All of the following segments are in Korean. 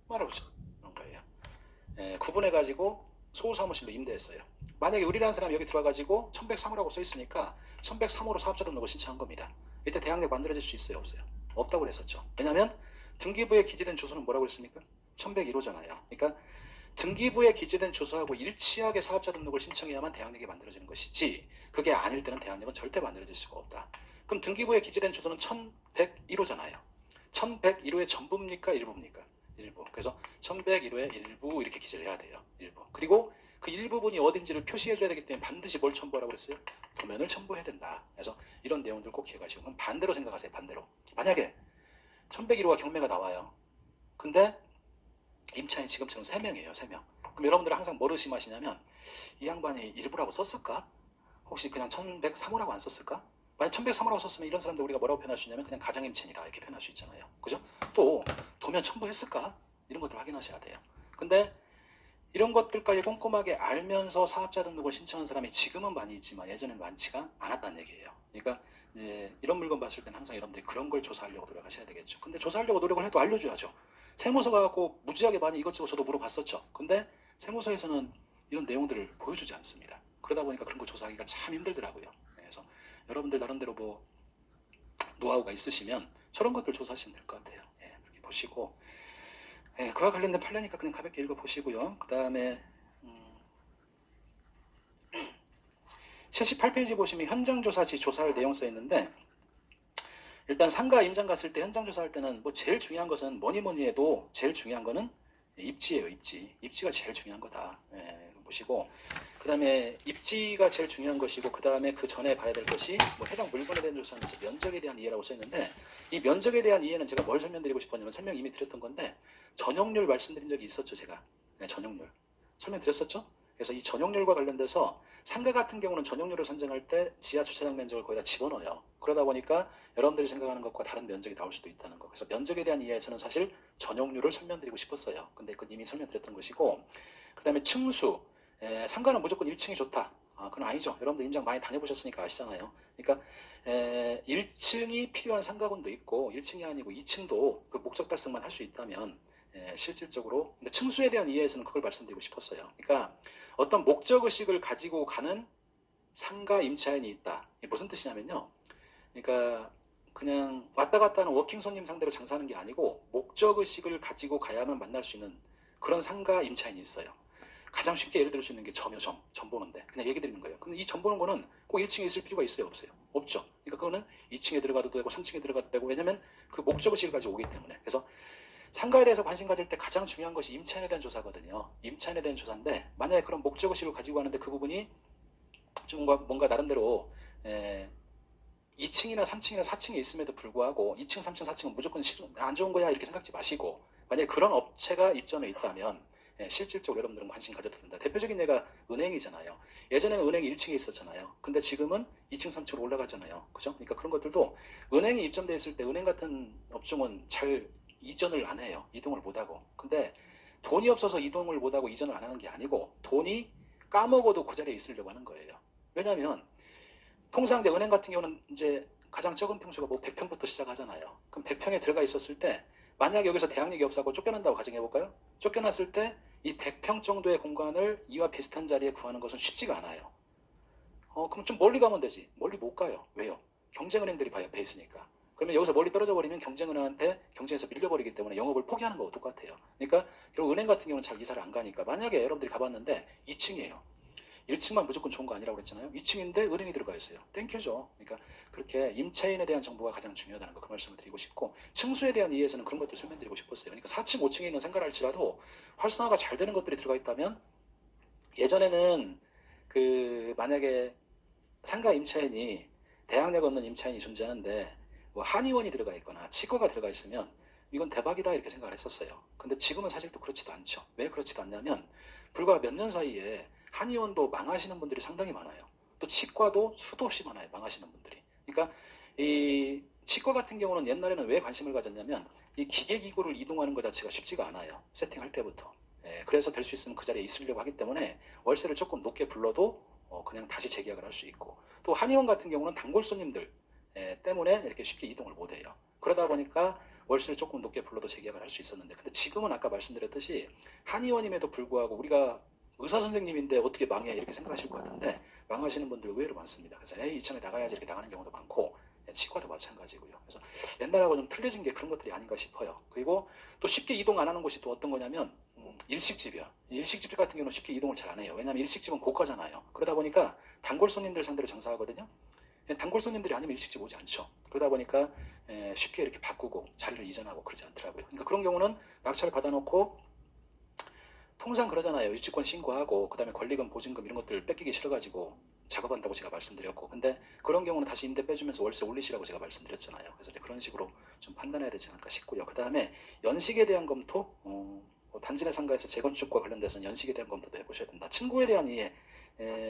말하고 그런 거예요. 구분해가지고 소사무실로 임대했어요. 만약에 의리라는 사람이 여기 들어와가지고 1103호라고 써있으니까 1103호로 사업자 등록을 신청한 겁니다. 이때 대항력 만들어질 수 있어요, 없어요? 없다고 그랬었죠. 왜냐하면 등기부에 기재된 주소는 뭐라고 했습니까? 1101호잖아요. 그러니까 등기부에 기재된 주소하고 일치하게 사업자 등록을 신청해야만 대항력이 만들어지는 것이지, 그게 아닐 때는 대항력은 절대 만들어질 수가 없다. 그럼 등기부에 기재된 주소는 1101호잖아요. 1101호의 전부입니까? 일부입니까? 일부. 그래서 1101호의 일부 이렇게 기재를 해야 돼요. 일부. 그리고 그 일부분이 어딘지를 표시해줘야 되기 때문에 반드시 뭘 첨부하라고 그랬어요? 도면을 첨부해야 된다. 그래서 이런 내용들 꼭 기억하시고, 그럼 반대로 생각하세요. 반대로. 만약에 1101호가 경매가 나와요. 근데 임차인이 지금처럼 3명이에요. 3명. 그럼 여러분들은 항상 뭐를 의심하시냐면, 이 양반이 일부라고 썼을까? 혹시 그냥 1103호라고 안 썼을까? 만약 1103호라고 썼으면 이런 사람들 우리가 뭐라고 표현할 수 있냐면 그냥 가장임차인이다 이렇게 표현할 수 있잖아요. 그죠? 또 도면 첨부했을까? 이런 것들 확인하셔야 돼요. 근데 이런 것들까지 꼼꼼하게 알면서 사업자 등록을 신청한 사람이 지금은 많이 있지만 예전에는 많지가 않았다는 얘기예요. 그러니까 이런 물건 봤을 때는 항상 여러분들이 그런 걸 조사하려고 노력하셔야 되겠죠. 근데 조사하려고 노력을 해도 알려줘야죠. 세무서 가갖고 무지하게 많이 이것저것 저도 물어봤었죠. 근데 세무서에서는 이런 내용들을 보여주지 않습니다. 그러다 보니까 그런 거 조사하기가 참 힘들더라고요. 그래서 여러분들 나름대로 뭐 노하우가 있으시면 저런 것들 조사하시면 될 것 같아요. 그렇게 보시고, 그와 관련된 판례니까 그냥 가볍게 읽어보시고요. 그 다음에 78페이지 보시면 현장조사시 조사할 내용 써있는데, 일단 상가 임장 갔을 때 현장 조사할 때는 뭐 제일 중요한 것은 뭐니 해도 제일 중요한 거는 입지예요. 입지가 제일 중요한 거다. 보시고, 그 다음에 입지가 제일 중요한 것이고, 그 다음에 그 전에 봐야 될 것이 뭐 해당 물건에 대한 조사는 면적에 대한 이해라고 써있는데, 이 면적에 대한 이해는 제가 뭘 설명드리고 싶었냐면 설명 이미 드렸던 건데, 전용률 말씀드린 적이 있었죠. 제가 전용률 설명드렸었죠. 그래서 이 전용률과 관련돼서 상가 같은 경우는 전용률을 선정할 때 지하 주차장 면적을 거의 다 집어넣어요. 그러다 보니까 여러분들이 생각하는 것과 다른 면적이 나올 수도 있다는 거. 그래서 면적에 대한 이해에서는 사실 전용률을 설명드리고 싶었어요. 근데 그건 이미 설명드렸던 것이고, 그 다음에 층수. 상가는 무조건 1층이 좋다. 그건 아니죠. 여러분들 임장 많이 다녀보셨으니까 아시잖아요. 그러니까 1층이 필요한 상가군도 있고 1층이 아니고 2층도 그 목적 달성만 할 수 있다면 실질적으로, 그러니까 층수에 대한 이해에서는 그걸 말씀드리고 싶었어요. 그러니까 어떤 목적의식을 가지고 가는 상가 임차인이 있다. 이게 무슨 뜻이냐면요. 그러니까 그냥 왔다 갔다 하는 워킹 손님 상대로 장사하는 게 아니고 목적의식을 가지고 가야만 만날 수 있는 그런 상가 임차인이 있어요. 가장 쉽게 예를 들 수 있는 게 점이요. 점 보는데 그냥 얘기 드리는 거예요. 근데 이 점 보는 거는 꼭 1층에 있을 필요가 있어요? 없어요? 없죠. 그러니까 그거는 2층에 들어가도 되고 3층에 들어가도 되고, 왜냐면 그 목적의식을 가지고 오기 때문에. 그래서 상가에 대해서 관심 가질 때 가장 중요한 것이 임차인에 대한 조사거든요. 임차인에 대한 조사인데, 만약에 그런 목적의식을 가지고 가는데 그 부분이 좀 뭔가 나름대로 2층이나 3층이나 4층에 있음에도 불구하고 2층, 3층, 4층은 무조건 안 좋은 거야 이렇게 생각지 마시고, 만약에 그런 업체가 입점해 있다면 실질적으로 여러분들은 관심 가져도 된다. 대표적인 예가 은행이잖아요. 예전에는 은행이 1층에 있었잖아요. 근데 지금은 2층, 3층으로 올라가잖아요. 그죠? 그러니까 그런 것들도 은행이 입점돼 있을 때 은행 같은 업종은 잘 이전을 안 해요. 이동을 못 하고. 근데 돈이 없어서 이동을 못 하고 이전을 안 하는 게 아니고 돈이 까먹어도 그 자리에 있으려고 하는 거예요. 왜냐하면 통상 이제 은행 같은 경우는 이제 가장 적은 평수가 뭐 100평부터 시작하잖아요. 그럼 100평에 들어가 있었을 때 만약에 여기서 대항력이 없어서 쫓겨난다고 가정해볼까요? 쫓겨났을 때 이 100평 정도의 공간을 이와 비슷한 자리에 구하는 것은 쉽지가 않아요. 그럼 좀 멀리 가면 되지. 멀리 못 가요. 왜요? 경쟁은행들이 옆에 있으니까. 그러면 여기서 멀리 떨어져 버리면 경쟁은행한테 경쟁에서 밀려버리기 때문에 영업을 포기하는 거와 똑같아요. 그러니까 결국 은행 같은 경우는 잘 이사를 안 가니까, 만약에 여러분들이 가봤는데 2층이에요. 1층만 무조건 좋은 거 아니라고 그랬잖아요. 2층인데 은행이 들어가 있어요. 땡큐죠. 그러니까 그렇게 임차인에 대한 정보가 가장 중요하다는 거, 그 말씀을 드리고 싶고, 층수에 대한 이해에서는 그런 것들 설명드리고 싶었어요. 그러니까 4층, 5층에 있는 상가를 할지라도 활성화가 잘 되는 것들이 들어가 있다면, 예전에는 그 만약에 상가 임차인이 대항력 없는 임차인이 존재하는데 뭐 한의원이 들어가 있거나 치과가 들어가 있으면 이건 대박이다 이렇게 생각을 했었어요. 근데 지금은 사실 또 그렇지도 않죠. 왜 그렇지도 않냐면 불과 몇 년 사이에 한의원도 망하시는 분들이 상당히 많아요. 또 치과도 수도 없이 많아요. 망하시는 분들이. 그러니까 이 치과 같은 경우는 옛날에는 왜 관심을 가졌냐면 이 기계기구를 이동하는 것 자체가 쉽지가 않아요. 세팅할 때부터. 그래서 될 수 있으면 그 자리에 있으려고 하기 때문에 월세를 조금 높게 불러도 그냥 다시 재계약을 할 수 있고, 또 한의원 같은 경우는 단골 손님들 때문에 이렇게 쉽게 이동을 못해요. 그러다 보니까 월세를 조금 높게 불러도 재계약을 할 수 있었는데, 근데 지금은 아까 말씀드렸듯이 한의원임에도 불구하고 우리가 의사 선생님인데 어떻게 망해 이렇게 생각하실 것 같은데 망하시는 분들 의외로 많습니다. 그래서 에이 이참에 나가야지 이렇게 나가는 경우도 많고, 치과도 마찬가지고요. 그래서 옛날하고 좀 틀려진 게 그런 것들이 아닌가 싶어요. 그리고 또 쉽게 이동 안 하는 곳이 또 어떤 거냐면 일식집이요. 일식집 같은 경우는 쉽게 이동을 잘 안 해요. 왜냐하면 일식집은 고가잖아요. 그러다 보니까 단골 손님들 상대로 장사하거든요. 단골 손님들이 아니면 일식집 오지 않죠. 그러다 보니까 쉽게 이렇게 바꾸고 자리를 이전하고 그러지 않더라고요. 그러니까 그런 경우는 낙찰 받아놓고 통상 그러잖아요. 유치권 신고하고 그다음에 권리금, 보증금 이런 것들 뺏기기 싫어가지고 작업한다고 제가 말씀드렸고, 근데 그런 경우는 다시 임대 빼주면서 월세 올리시라고 제가 말씀드렸잖아요. 그래서 이제 그런 식으로 좀 판단해야 되지 않을까 싶고요. 그 다음에 연식에 대한 검토, 단지 내 상가에서 재건축과 관련돼서는 연식에 대한 검토도 해보셔야 된다. 층고에 대한 이해,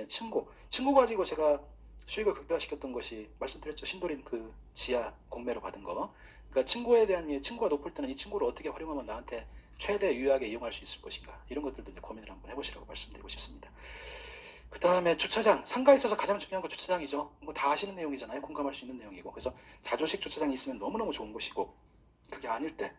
층고 가지고 제가 수익을 극대화시켰던 것이 말씀드렸죠. 신도림 그 지하 공매로 받은 거. 그러니까 층고에 대한 이해, 층고가 높을 때는 이 층고를 어떻게 활용하면 나한테 최대 유효하게 이용할 수 있을 것인가, 이런 것들도 이제 고민을 한번 해보시라고 말씀드리고 싶습니다. 그 다음에 주차장, 상가에 있어서 가장 중요한 건 주차장이죠. 뭐 다 아시는 내용이잖아요. 공감할 수 있는 내용이고. 그래서 다조식 주차장이 있으면 너무너무 좋은 것이고, 그게 아닐 때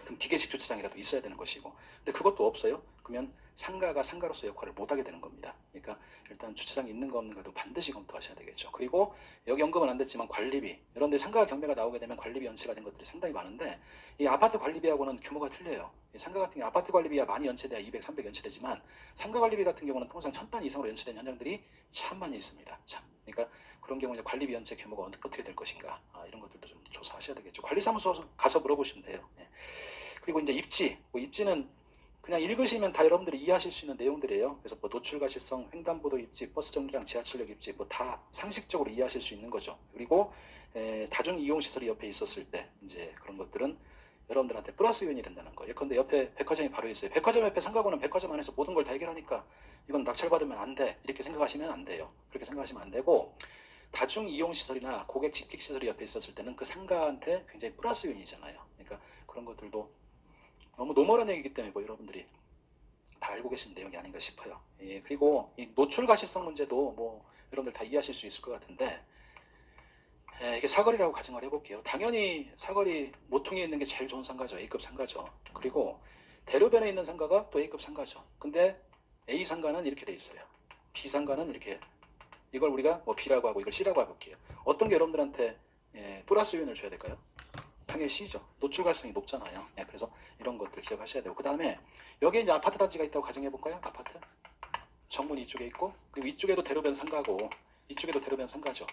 그럼 기계식 주차장이라도 있어야 되는 것이고, 근데 그것도 없어요. 그러면 상가가 상가로서 역할을 못하게 되는 겁니다. 그러니까 일단 주차장이 있는가 없는가도 반드시 검토하셔야 되겠죠. 그리고 여기 언급은 안 됐지만 관리비, 이런 데 상가 경매가 나오게 되면 관리비 연체가 된 것들이 상당히 많은데, 이 아파트 관리비하고는 규모가 틀려요. 상가 같은 경우 아파트 관리비야 많이 연체돼야 200, 300 연체되지만, 상가 관리비 같은 경우는 통상 1000단 이상으로 연체된 현장들이 참 많이 있습니다. 참. 그러니까 그런 경우에 관리비 연체 규모가 어떻게 될 것인가, 이런 것들도 좀 조사하셔야 되겠죠. 관리사무소 가서 물어보시면 돼요. 그리고 이제 입지, 입지는 그냥 읽으시면 다 여러분들이 이해하실 수 있는 내용들이에요. 그래서 뭐 노출 가시성, 횡단보도 입지, 버스 정류장, 지하철역 입지, 뭐 다 상식적으로 이해하실 수 있는 거죠. 그리고 다중 이용 시설이 옆에 있었을 때 이제 그런 것들은 여러분들한테 플러스 요인이 된다는 거예요. 그런데 옆에 백화점이 바로 있어요. 백화점 옆에 상가고는 백화점 안에서 모든 걸 다 해결하니까 이건 낙찰 받으면 안 돼, 이렇게 생각하시면 안 돼요. 그렇게 생각하시면 안 되고, 다중 이용 시설이나 고객 직직 시설이 옆에 있었을 때는 그 상가한테 굉장히 플러스 요인이잖아요. 그러니까 그런 것들도 너무 노멀한 얘기이기 때문에 뭐 여러분들이 다 알고 계신 내용이 아닌가 싶어요. 그리고 이 노출 가시성 문제도 뭐 여러분들 다 이해하실 수 있을 것 같은데, 이게 사거리라고 가정을 해볼게요. 당연히 사거리 모퉁이에 있는 게 제일 좋은 상가죠. A급 상가죠. 그리고 대로변에 있는 상가가 또 A급 상가죠. 근데 A 상가는 이렇게 돼 있어요. B 상가는 이렇게, 이걸 우리가 뭐 B라고 하고 이걸 C라고 해볼게요. 어떤 게 여러분들한테 플러스 요인을 줘야 될까요? 당연히 C죠. 노출 가능성이 높잖아요. 그래서 이런 것들 기억하셔야 되고, 그 다음에 여기에 이제 아파트 단지가 있다고 가정해볼까요? 아파트 정문이 이쪽에 있고, 그리고 이쪽에도 대로변 상가고 이쪽에도 대로변 상가죠.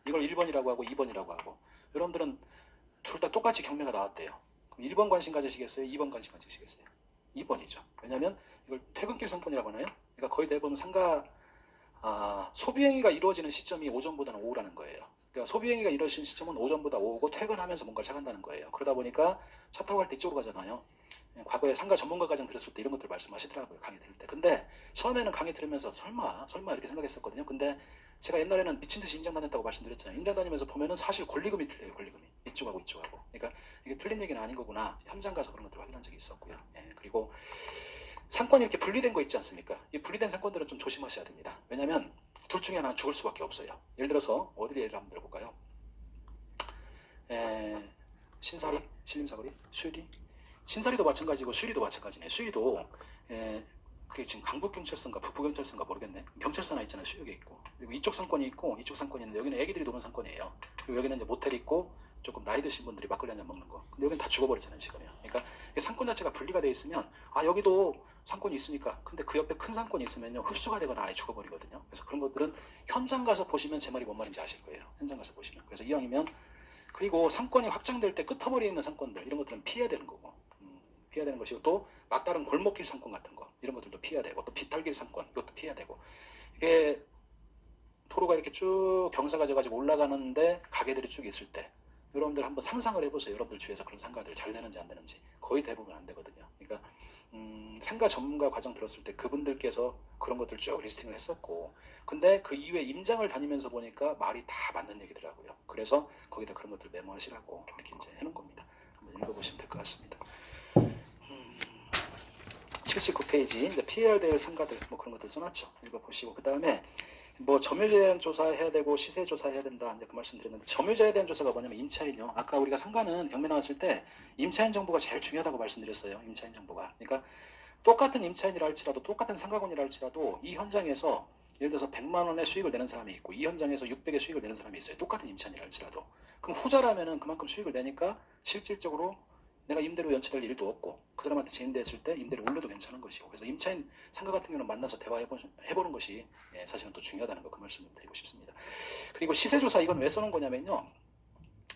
이걸 1번이라고 하고 2번이라고 하고, 여러분들은 둘 다 똑같이 경매가 나왔대요. 그럼 1번 관심 가지시겠어요? 2번 관심 가지시겠어요? 2번이죠. 왜냐하면 이걸 퇴근길 상권이라고 하나요? 그러니까 거의 대부분 상가 소비행위가 이루어지는 시점이 오전보다는 오후라는 거예요. 그러니까 소비행위가 이루어지는 시점은 오전보다 오후고 퇴근하면서 뭔가를 사간다는 거예요. 그러다 보니까 차 타고 갈 때 이쪽으로 가잖아요. 과거에 상가 전문가 과정 들었을 때 이런 것들 말씀하시더라고요. 강의 들을 때. 근데 처음에는 강의 들으면서 설마 이렇게 생각했었거든요. 근데 제가 옛날에는 미친듯이 임장 다녔다고 말씀드렸잖아요. 임장 다니면서 보면은 사실 권리금이 틀려요. 권리금이. 이쪽하고 이쪽하고. 그러니까 이게 틀린 얘기는 아닌 거구나. 현장 가서 그런 것들 확인한 적이 있었고요. 그리고 상권이 이렇게 분리된 거 있지 않습니까? 이 분리된 상권들은 좀 조심하셔야 됩니다. 왜냐하면 둘 중에 하나는 죽을 수밖에 없어요. 예를 들어서 어디를 예를 한번 들어볼까요? 신사리, 신림사거리, 수유리. 신사리도 마찬가지고 수유리도 마찬가지네. 수유리도 그게 지금 강북경찰서인가 북부경찰서인가 모르겠네. 경찰서 하나 있잖아요. 수유역에 있고. 그리고 이쪽 상권이 있고 이쪽 상권이 있는데, 여기는 애기들이 노는 상권이에요. 그리고 여기는 이제 모텔 있고 조금 나이 드신 분들이 막걸리 한잔 먹는 거. 근데 여기는 다 죽어버리잖아요 지금요. 그러니까 상권 자체가 분리가 돼 있으면 여기도 상권이 있으니까, 근데 그 옆에 큰 상권이 있으면요 흡수가 되거나 아예 죽어버리거든요. 그래서 그런 것들은 현장 가서 보시면 제 말이 뭔 말인지 아실 거예요. 현장 가서 보시면. 그래서 이왕이면, 그리고 상권이 확장될 때 끝터머리에 있는 상권들, 이런 것들은 피해야 되는 거고, 피해야 되는 것이고, 또 막다른 골목길 상권 같은 거, 이런 것들도 피해야 되고, 또 비탈길 상권, 이것도 피해야 되고, 이게 도로가 이렇게 쭉 경사가 져가지고 올라가는데 가게들이 쭉 있을 때, 여러분들 한번 상상을 해보세요. 여러분들 주위에서 그런 상가들 잘 되는지 안 되는지. 거의 대부분 안 되거든요. 그러니까 상가 전문가 과정 들었을 때 그분들께서 그런 것들 쭉 리스팅을 했었고, 근데 그 이후에 임장을 다니면서 보니까 말이 다 맞는 얘기더라고요. 그래서 거기다 그런 것들 메모하시라고 이렇게 이제 해놓은 겁니다. 한번 읽어보시면 될 것 같습니다. 79페이지 이제 피해야 될 상가들 뭐 그런 것들 써놨죠. 읽어보시고, 그 다음에 뭐 점유자에 대한 조사해야 되고 시세 조사해야 된다 이제 그 말씀 드렸는데, 점유자에 대한 조사가 뭐냐면 임차인이요. 아까 우리가 상가는 경매 나왔을 때 임차인 정보가 제일 중요하다고 말씀드렸어요. 임차인 정보가. 그러니까 똑같은 임차인이라 할지라도, 똑같은 상가군이라 할지라도 이 현장에서 예를 들어서 100만 원의 수익을 내는 사람이 있고 이 현장에서 600의 수익을 내는 사람이 있어요. 똑같은 임차인이라 할지라도. 그럼 후자라면은 그만큼 수익을 내니까 실질적으로 내가 임대료 연체될 일도 없고 그 사람한테 재임대했을 때 임대료 올려도 괜찮은 것이고, 그래서 임차인 상가 같은 경우는 만나서 대화해보는 것이 사실은 또 중요하다는 거, 그 말씀을 드리고 싶습니다. 그리고 시세조사 이건 왜 써놓은 거냐면요,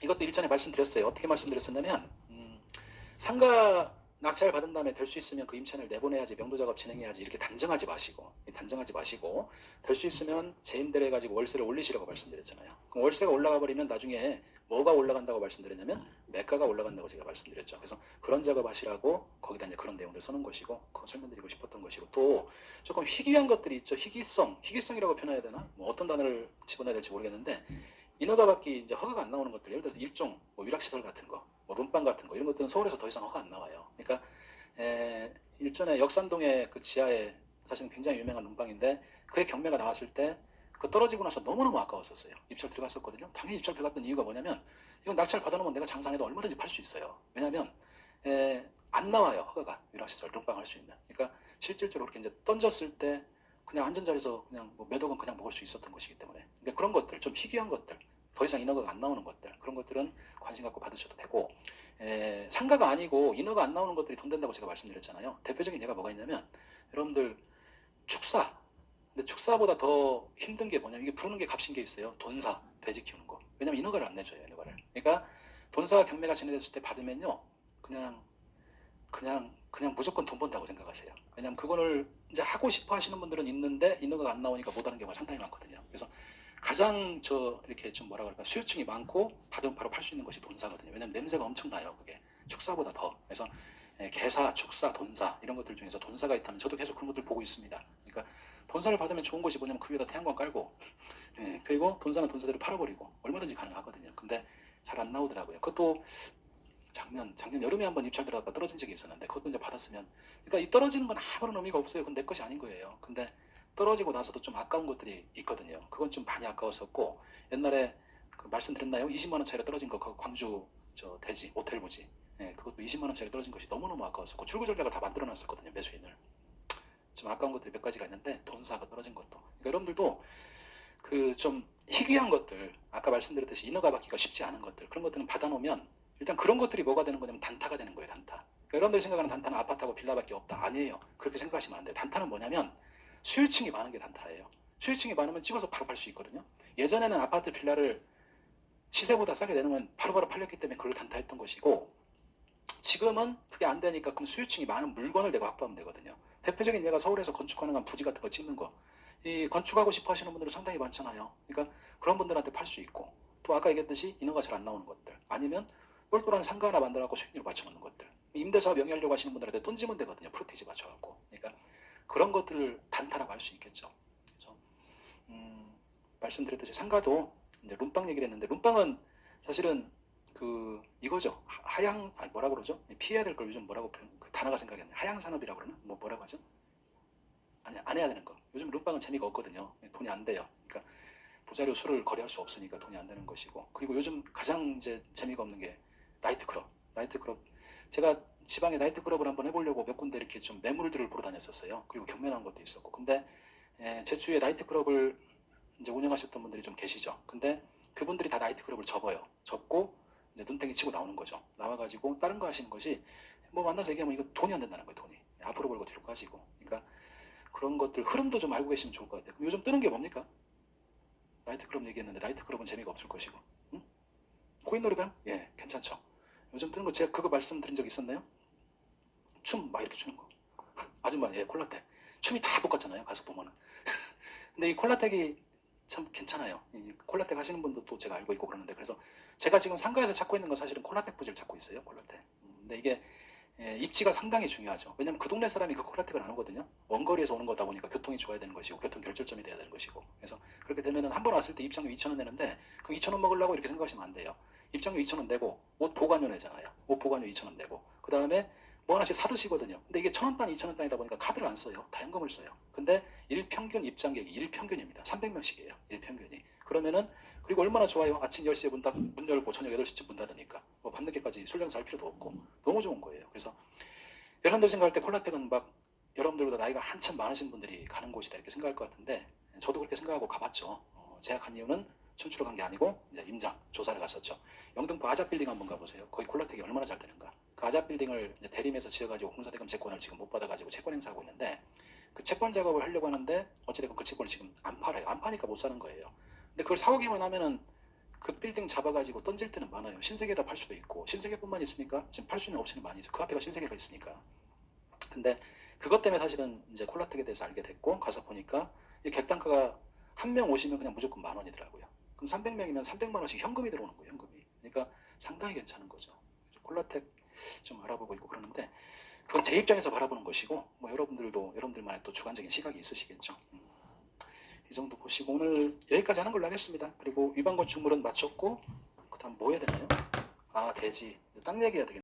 이것도 일전에 말씀드렸어요. 어떻게 말씀드렸었냐면 상가 낙찰 받은 다음에 될 수 있으면 그 임차인을 내보내야지, 명도작업 진행해야지 이렇게 단정하지 마시고 될 수 있으면 재임대를 해가지고 월세를 올리시라고 말씀드렸잖아요. 그럼 월세가 올라가 버리면 나중에 뭐가 올라간다고 말씀드렸냐면 매가가 올라간다고 제가 말씀드렸죠. 그래서 그런 작업 하시라고 거기다 이제 그런 내용들 써놓은 것이고, 그거 설명드리고 싶었던 것이고, 또 조금 희귀한 것들이 있죠. 희귀성이라고 표현해야 되나? 뭐 어떤 단어를 집어넣어야 될지 모르겠는데, 인허가 받기 이제 허가가 안 나오는 것들, 예를 들어서 일종 뭐 위락시설 같은 거, 뭐 룸빵 같은 거, 이런 것들은 서울에서 더 이상 허가 안 나와요. 그러니까 일전에 역산동의 그 지하에 사실은 굉장히 유명한 룸빵인데 그의 경매가 나왔을 때 그 떨어지고 나서 너무너무 아까웠었어요. 입찰 들어갔었거든요. 당연히 입찰 들어갔던 이유가 뭐냐면 이건 낙찰 받아놓으면 내가 장사해도 얼마든지 팔 수 있어요. 왜냐하면 안 나와요, 허가가. 위락시설 룸빵 할 수 있는. 그러니까 실질적으로 그렇게 이제 던졌을 때 그냥 앉은 자리에서 그냥 뭐 몇 억은 그냥 먹을 수 있었던 것이기 때문에, 그러니까 그런 것들, 좀 희귀한 것들, 더 이상 인허가가 안 나오는 것들, 그런 것들은 관심 갖고 받으셔도 되고, 상가가 아니고 인허가 안 나오는 것들이 돈 된다고 제가 말씀드렸잖아요. 대표적인 예가 뭐가 있냐면 여러분들 축사. 근데 축사보다 더 힘든 게 뭐냐면, 이게 부르는 게 값인 게 있어요. 돈사, 돼지 키우는 거. 왜냐면 인허가를 안 내줘요, 인허가를. 그러니까 돈사 경매가 진행됐을 때 받으면요, 그냥 무조건 돈 번다고 생각하세요. 왜냐면 그거를 이제 하고 싶어 하시는 분들은 있는데 인허가가 안 나오니까 못 하는 경우가 상당히 많거든요. 그래서 가장 이렇게 좀 뭐라 그럴까, 수요층이 많고 받으면 바로 팔 수 있는 것이 돈사거든요. 왜냐면 냄새가 엄청나요, 그게. 축사보다 더. 그래서 개사, 축사, 돈사 이런 것들 중에서 돈사가 있다면 저도 계속 그런 것들 보고 있습니다. 그러니까 돈사를 받으면 좋은 것이 뭐냐면 그 위에다 태양광 깔고, 그리고 돈사는 돈사대로 팔아버리고 얼마든지 가능하거든요. 근데 잘 안 나오더라고요. 그것도 작년 여름에 한번 입찰 들어갔다 떨어진 적이 있었는데, 그것도 이제 받았으면, 그러니까 이 떨어지는 건 아무런 의미가 없어요. 그건 내 것이 아닌 거예요. 근데 떨어지고 나서도 좀 아까운 것들이 있거든요. 그건 좀 많이 아까웠었고, 옛날에 그 말씀드렸나요? 20만 원짜리 떨어진 거, 그 광주 저 대지 모텔 부지, 그것도 20만 원짜리 떨어진 것이 너무너무 아까웠었고, 출구 전략을 다 만들어놨었거든요, 매수인을. 좀 아까운 것들이 몇 가지가 있는데, 돈사가 떨어진 것도. 그러니까 여러분들도 그 좀 희귀한 것들, 아까 말씀드렸듯이 인허가 받기가 쉽지 않은 것들, 그런 것들은 받아놓으면 일단 그런 것들이 뭐가 되는 거냐면 단타가 되는 거예요, 단타. 그러니까 여러분들이 생각하는 단타는 아파트하고 빌라밖에 없다. 아니에요. 그렇게 생각하시면 안 돼요. 단타는 뭐냐면 수요층이 많은 게 단타예요. 수요층이 많으면 찍어서 바로 팔 수 있거든요. 예전에는 아파트 빌라를 시세보다 싸게 내놓으면 바로바로 팔렸기 때문에 그걸 단타했던 것이고, 지금은 그게 안 되니까 그럼 수요층이 많은 물건을 내가 확보하면 되거든요. 대표적인 예가 서울에서 건축 가능한 부지 같은 거 찍는 거. 이 건축하고 싶어 하시는 분들은 상당히 많잖아요. 그러니까 그런 분들한테 팔 수 있고, 또 아까 얘기했듯이 인허가 잘 안 나오는 것들, 아니면 똘똘한 상가 하나 만들어갖고 수익률 맞춰놓는 것들, 임대사업 영위하려고 하시는 분들한테 던지면 되거든요. 프로테이지 맞춰갖고. 그러니까 그런 것들을 단타라고 할 수 있겠죠. 그래서 말씀드렸듯이 상가도 이제 룸빵 얘기를 했는데, 룸빵은 사실은 그 이거죠. 하향, 아니 뭐라 그러죠? 피해야 될 걸 요즘 뭐라고 표현, 그 단어가 생각이 안 나요. 하향 산업이라고 그러나? 뭐라고 하죠? 아니, 안 해야 되는 거. 요즘 룸빵은 재미가 없거든요. 돈이 안 돼요. 그러니까 부자료 수를 거래할 수 없으니까 돈이 안 되는 것이고, 그리고 요즘 가장 이제 재미가 없는 게 나이트클럽. 제가 지방에 나이트클럽을 한번 해보려고 몇 군데 이렇게 좀 매물들을 보러 다녔었어요. 그리고 경매난 것도 있었고. 근데 제 주위에 나이트클럽을 이제 운영하셨던 분들이 좀 계시죠. 근데 그분들이 다 나이트클럽을 접고 이제 눈탱이 치고 나오는 거죠. 나와가지고 다른 거 하시는 것이, 뭐 만나서 얘기하면 이거 돈이 안 된다는 거예요. 돈이 앞으로 벌고 뒤로 빠지고. 그러니까 그런 것들 흐름도 좀 알고 계시면 좋을 것 같아요. 그럼 요즘 뜨는 게 뭡니까? 나이트클럽 얘기했는데 나이트클럽은 재미가 없을 것이고, 응? 코인 노래방? 예, 괜찮죠. 요즘 뜨는 거 제가 그거 말씀드린 적 있었나요? 춤 막 이렇게 추는 거. 아줌마, 예, 콜라텍. 춤이 다 똑같잖아요, 가서 보면은. 근데 이 콜라텍이 참 괜찮아요. 이 콜라텍 하시는 분도 또 제가 알고 있고 그러는데, 그래서 제가 지금 상가에서 찾고 있는 건 사실은 콜라텍 부지를 찾고 있어요, 콜라텍. 근데 이게 입지가 상당히 중요하죠. 왜냐면 그 동네 사람이 그 콜라텍을 안 오거든요. 원거리에서 오는 거다 보니까 교통이 좋아야 되는 것이고, 교통 결절점이 돼야 되는 것이고. 그래서 그렇게 되면은 한 번 왔을 때 입장료 2,000원 내는데, 그럼 2,000원 먹으려고 이렇게 생각하시면 안 돼요. 입장료 2,000원 내고 옷 보관료 내잖아요. 옷 보관료 2,000원 내고, 그 다음에 뭐 하나씩 사드시거든요. 근데 이게 1,000원 단, 2,000원 단이다 보니까 카드를 안 써요. 다 현금을 써요. 근데 일평균 입장객이 일평균입니다. 300명씩이에요. 일평균이. 그러면은 그리고 얼마나 좋아요. 아침 10시에 문 열고 저녁 8시쯤 문 닫으니까. 뭐 밤늦게까지 술 장사 할 필요도 없고 너무 좋은 거예요. 그래서 여러분들 생각할 때 콜라텍은 막 여러분들보다 나이가 한참 많으신 분들이 가는 곳이다 이렇게 생각할 것 같은데 저도 그렇게 생각하고 가봤죠. 제가 간 이유는 춤추러 간 게 아니고 이제 임장 조사를 갔었죠. 영등포 아자빌딩 한번 가보세요. 거기 콜라텍이 얼마나 잘 되는가. 그 아자빌딩을 대림에서 지어가지고 공사대금 채권을 지금 못 받아가지고 채권 행사하고 있는데 그 채권 작업을 하려고 하는데 어찌됐건 그 채권을 지금 안 팔아요. 안 파니까 못 사는 거예요. 근데 그걸 사오기만 하면은 그 빌딩 잡아가지고 던질 때는 많아요. 신세계에다 팔 수도 있고 신세계뿐만 있습니까? 지금 팔 수 있는 업체는 많이 있어요. 그 앞에가 신세계가 있으니까. 근데 그것 때문에 사실은 이제 콜라텍에 대해서 알게 됐고 가서 보니까 이 객단가가 한 명 오시면 그냥 무조건 10,000원이더라고요. 그럼 300명이면 300만 원씩 현금이 들어오는 거예요. 현금이. 그러니까 상당히 괜찮은 거죠. 콜라텍 좀 알아보고 있고 그러는데 그건 제 입장에서 바라보는 것이고 뭐 여러분들도 여러분들만의 또 주관적인 시각이 있으시겠죠. 이 정도 보시고 오늘 여기까지 하는 걸로 하겠습니다. 그리고 위반 건축물은 마쳤고 그다음 뭐 해야 되나요? 아 돼지 땅 얘기해야 되겠네요.